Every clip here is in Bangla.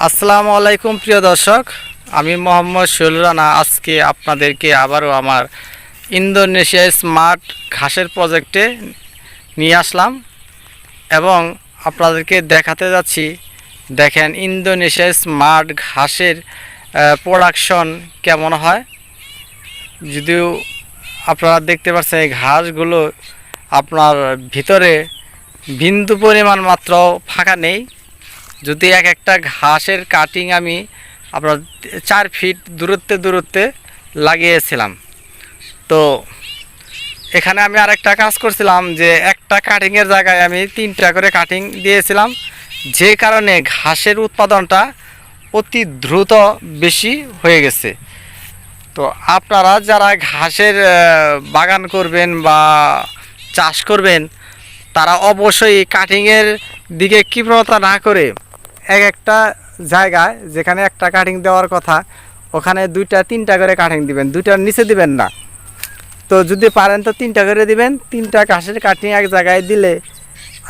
আসসালামু আলাইকুম প্রিয় দর্শক, আমি মোহাম্মদ শৈল রানা। আজকে আপনাদেরকে আবারও আমার ইন্দোনেশিয়া স্মার্ট ঘাসের প্রজেক্টে নিয়ে আসলাম এবং আপনাদেরকে দেখাতে যাচ্ছি। দেখেন ইন্দোনেশিয়া স্মার্ট ঘাসের প্রোডাকশন কেমন হয়। যদিও আপনারা দেখতে পাচ্ছেন এই ঘাসগুলো আপনার ভিতরে বিন্দু পরিমাণ মাত্র ফাঁকা নেই। যদি এক একটা ঘাসের কাটিং আমি আপনার 4 ফিট দূরত্বে লাগিয়েছিলাম। তো এখানে আমি আরেকটা কাজ করছিলাম যে একটা কাটিংয়ের জায়গায় আমি 3টা করে কাটিং দিয়েছিলাম, যে কারণে ঘাসের উৎপাদনটা অতি দ্রুত বেশি হয়ে গেছে। তো আপনারা যারা ঘাসের বাগান করবেন বা চাষ করবেন, তারা অবশ্যই কাটিংয়ের দিকে কৃপণতা না করে এক একটা জায়গায় যেখানে একটা কাটিং দেওয়ার কথা ওখানে 2টা 3টা করে কাটিং দিবেন, 2টার নিচে দিবেন না। তো যদি পারেন তো 3টা করে দিবেন। 3টা ঘাসের কাটিং এক জায়গায় দিলে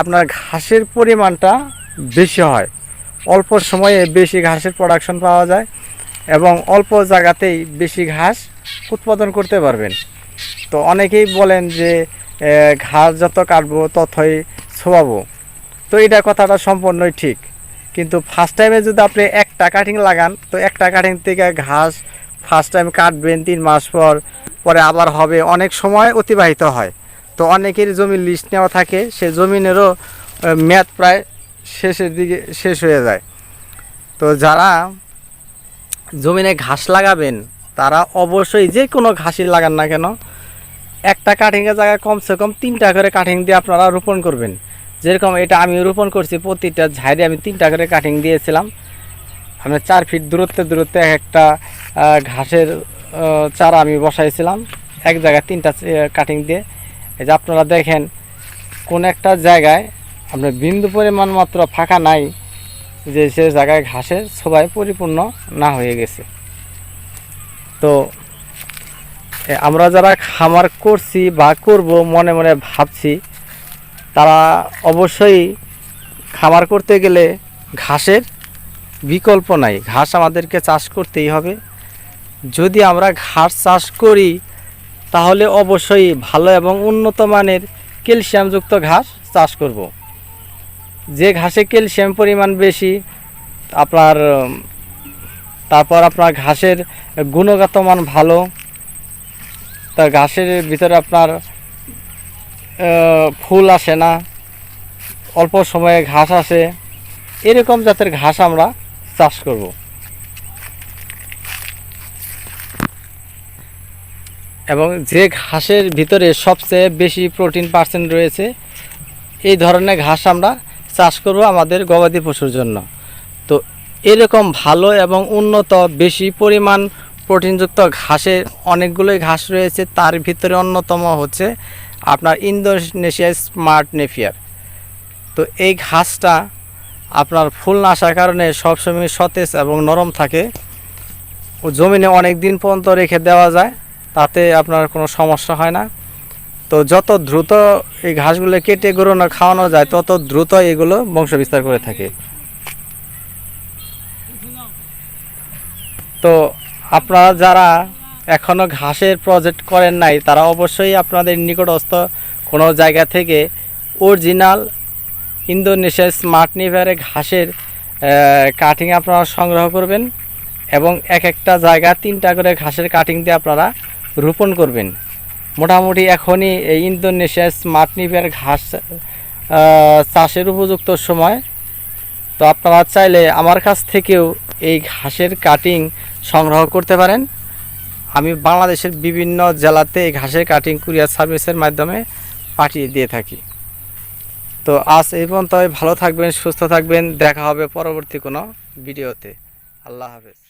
আপনার ঘাসের পরিমাণটা বেশি হয়, অল্প সময়ে বেশি ঘাসের প্রোডাকশন পাওয়া যায় এবং অল্প জায়গাতেই বেশি ঘাস উৎপাদন করতে পারবেন। তো অনেকেই বলেন যে ঘাস যত কাটবো ততই ছোয়াবো। তো এটা কথাটা সম্পূর্ণই ঠিক, কিন্তু ফার্স্ট টাইমে যদি আপনি একটা কাটিং লাগান তো একটা কাটিং থেকে ঘাস ফার্স্ট টাইম কাটবেন 3 মাস পরে আবার হবে, অনেক সময় অতিবাহিত হয়। তো অনেকের জমির লিস্ট নেওয়া থাকে, সে জমিনেরও মেয়াদ প্রায় শেষের দিকে শেষ হয়ে যায়। তো যারা জমিনে ঘাস লাগাবেন তারা অবশ্যই যে কোনো ঘাসই লাগান না কেন একটা কাটিংয়ের জায়গায় কমসে কম 3টা করে কাটিং দিয়ে আপনারা রোপণ করবেন। যেরকম এটা আমি রোপণ করছি, প্রতিটা ঝাড়ে আমি 3টা করে কাটিং দিয়েছিলাম। আমি 4 ফিট দূরত্বে একটা ঘাসের চারা আমি বসাইছিলাম এক জায়গায় 3টা কাটিং দিয়ে। এই যে আপনারা দেখেন কোন একটা জায়গায় আপনার বিন্দু পরিমাণ মাত্র ফাঁকা নাই, যে সে জায়গায় ঘাসের সবাই পরিপূর্ণ না হয়ে গেছে। তো আমরা যারা খামার করছি বা করব মনে মনে ভাবছি, তারা অবশ্যই খামার করতে গেলে ঘাসের বিকল্প নাই, ঘাস আমাদেরকে চাষ করতেই হবে। যদি আমরা ঘাস চাষ করি তাহলে অবশ্যই ভালো এবং উন্নত মানের ক্যালসিয়ামযুক্ত ঘাস চাষ করব। যে ঘাসে ক্যালসিয়াম পরিমাণ বেশি তারপর আপনার ঘাসের গুণগত মান ভালো, তার ঘাসের ভিতরে আপনার ফুল আসে না, অল্প সময়ে ঘাস আসে, এরকম জাতের ঘাস আমরা চাষ করব। এবং যে ঘাসের ভিতরে সবচেয়ে বেশি প্রোটিন পার্সেন্ট রয়েছে এই ধরনের ঘাস আমরা চাষ করব আমাদের গবাদি পশুর জন্য। তো এরকম ভালো এবং উন্নত বেশি পরিমাণ প্রোটিনযুক্ত ঘাসের অনেকগুলোই ঘাস রয়েছে, তার ভিতরে অন্যতম হচ্ছে আপনার ইন্দোনেশিয়া স্মার্ট নেপিয়ার। তো এই ঘাসটা আপনার ফুল না আসার কারণে সবসময় সতেজ এবং নরম থাকে ও জমিনে অনেক দিন পর্যন্ত রেখে দেওয়া যায়, তাতে আপনার কোনো সমস্যা হয় না। তো যত দ্রুত এই ঘাসগুলো কেটে গরুনা খাওয়ানো যায় তত দ্রুত এগুলো বংশ বিস্তার করে থাকে। তো আপনারা যারা এখনও ঘাসের প্রজেক্ট করেন নাই তারা অবশ্যই আপনাদের নিকটস্থ কোনো জায়গা থেকে অরিজিনাল ইন্দোনেশিয়া স্মার্ট নেপিয়ারের ঘাসের কাটিং আপনারা সংগ্রহ করবেন এবং এক একটা জায়গা 3টা করে ঘাসের কাটিং দিয়ে আপনারা রোপণ করবেন। মোটামুটি এখনই এই ইন্দোনেশিয়া স্মার্ট নেপিয়ার ঘাস চাষের উপযুক্ত সময়। তো আপনারা চাইলে আমার কাছ থেকেও এই ঘাসের কাটিং সংগ্রহ করতে পারেন। আমি বাংলাদেশের বিভিন্ন জেলাতে এই ঘাসের কাটিং কুরিয়ার সার্ভিসের মাধ্যমে পাঠিয়ে দিয়ে থাকি। তো আজ এই পর্যন্ত ভালো থাকবেন, সুস্থ থাকবেন, দেখা হবে পরবর্তী কোনো ভিডিওতে। আল্লাহ হাফেজ।